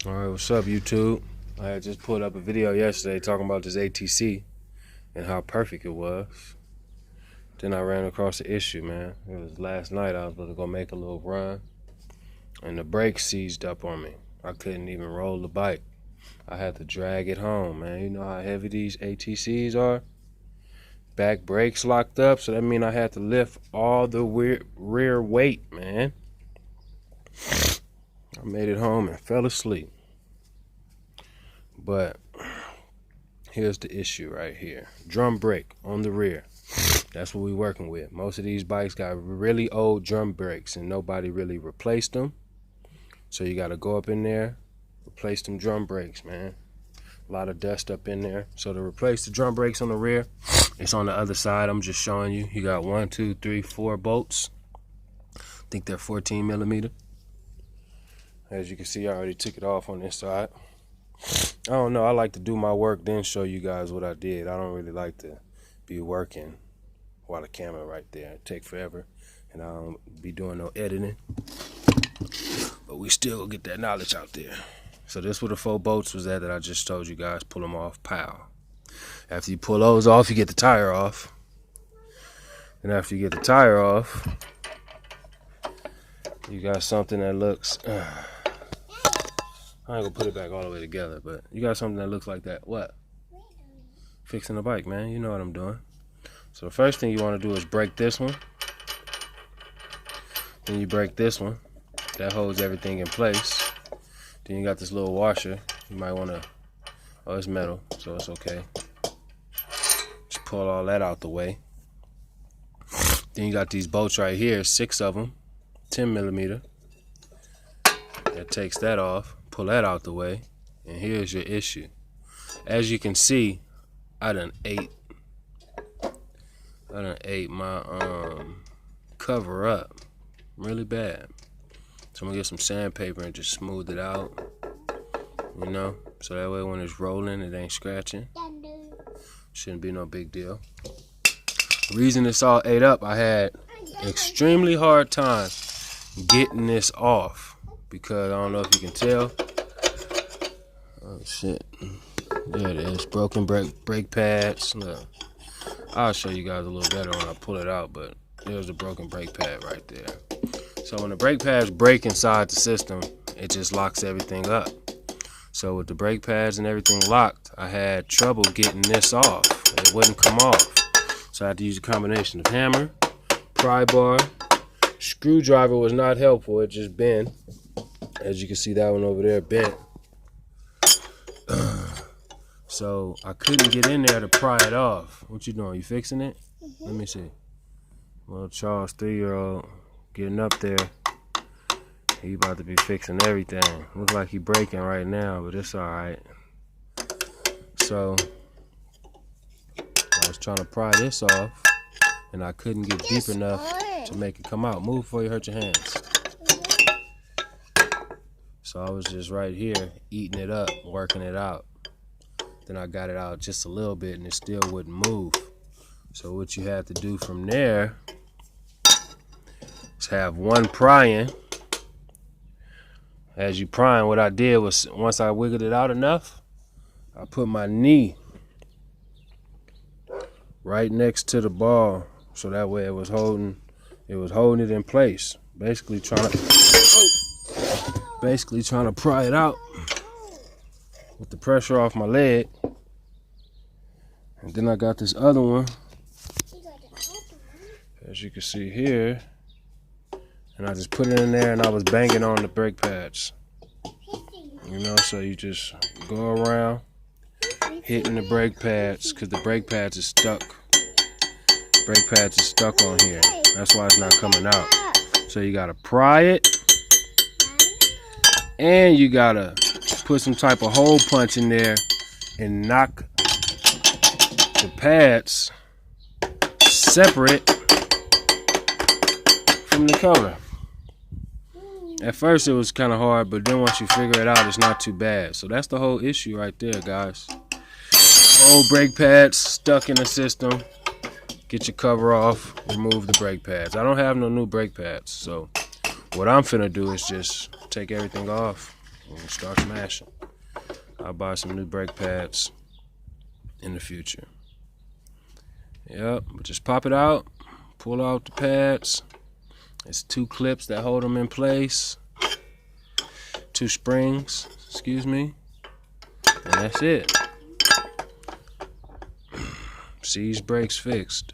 Alright, what's up, YouTube? I had just put up a video yesterday talking about this ATC and how perfect it was. Then I ran across the issue, man. It was last night. I was going to go make a little run, and the brakes seized up on me. I couldn't even roll the bike. I had to drag it home, man. You know how heavy these ATCs are? Back brakes locked up, so that means I had to lift all the rear weight, man. I made it home and fell asleep. But here's the issue right here. Drum brake on the rear. That's what we're working with. Most of these bikes got really old drum brakes and nobody really replaced them. So you got to go up in there, replace them drum brakes, man. A lot of dust up in there. So to replace the drum brakes on the rear, it's on the other side. I'm just showing you. You got 1, 2, 3, 4 bolts. I think they're 14 millimeter. As you can see, I already took it off on this side. I don't know. I like to do my work, then show you guys what I did. I don't really like to be working while the camera right there. It take forever, and I don't be doing no editing. But we still get that knowledge out there. So this where the 4 bolts was at that I just told you guys. Pull them off, pow. After you pull those off, you get the tire off. And after you get the tire off, you got something that looks... I ain't gonna put it back all the way together, but you got something that looks like that. What? Fixing the bike, man. You know what I'm doing. So the first thing you want to do is break this one. Then you break this one. That holds everything in place. Then you got this little washer. You might want to... Oh, it's metal, so it's okay. Just pull all that out the way. Then you got these bolts right here, 6 of them, 10 millimeter. That takes that off. Pull that out the way, and here's your issue. As you can see, I done ate my cover up really bad. So I'm gonna get some sandpaper and just smooth it out, you know, so that way when it's rolling it ain't scratching. Shouldn't be no big deal. The reason it's all ate up, I had extremely hard time getting this off. Because I don't know if you can tell. Oh shit. There it is. Broken brake pads. Look. I'll show you guys a little better when I pull it out, but there's the broken brake pad right there. So when the brake pads break inside the system, it just locks everything up. So with the brake pads and everything locked, I had trouble getting this off. It wouldn't come off. So I had to use a combination of hammer, pry bar. Screwdriver was not helpful. It just bent. As you can see, that one over there bent. So I couldn't get in there to pry it off. What you doing? You fixing it? Let me see. Well, Charles, 3-year-old, getting up there. He about to be fixing everything. Looks like he breaking right now, but it's all right. So I was trying to pry this off, and I couldn't get deep enough to make it come out. Move before you hurt your hands. So I was just right here eating it up, working it out. Then I got it out just a little bit and it still wouldn't move. So what you have to do from there is have one prying. As you prying, what I did was once I wiggled it out enough, I put my knee right next to the ball, so that way it was holding it in place. Basically trying to pry it out with the pressure off my leg. And then I got this other one, as you can see here, and I just put it in there and I was banging on the brake pads. You know, so you just go around hitting the brake pads because the brake pads is stuck. Brake pads is stuck on here. That's why it's not coming out. So you gotta pry it, and you gotta put some type of hole punch in there and knock the pads separate from the cover. At first it was kind of hard, but then once you figure it out, it's not too bad. So that's the whole issue right there, guys. Old brake pads stuck in the system. Get your cover off, remove the brake pads. I don't have no new brake pads, so what I'm finna do is just take everything off and start smashing. I'll buy some new brake pads in the future. Yep, but just pop it out, pull out the pads. It's 2 clips that hold them in place. 2 springs, excuse me. And that's it. Seize brakes fixed.